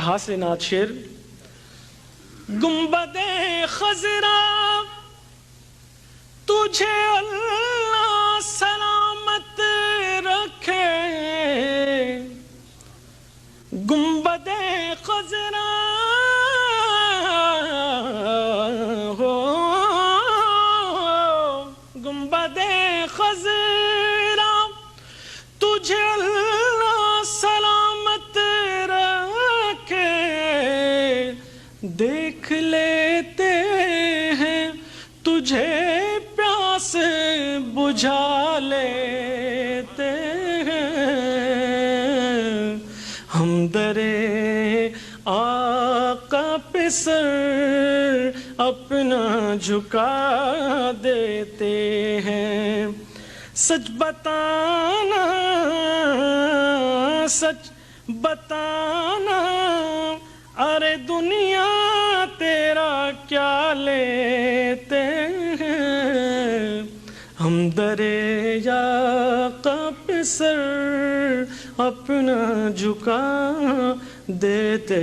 حاصل نعت شعر. گنبد خضرا تجھے اللہ سلامت رکھے، گنبد خضرا ہو، گنبد خضرا تجھے اللہ سلامت رکھے، دیکھ لیتے ہیں تجھے پیاس بجھا لیتے ہیں، ہم درے آقا پہ سر اپنا جھکا دیتے ہیں. سچ بتانا، سچ بتانا، ارے دنیا تیرا کیا لیتے ہیں، ہم درے آقا پہ سر اپنا جھکا دیتے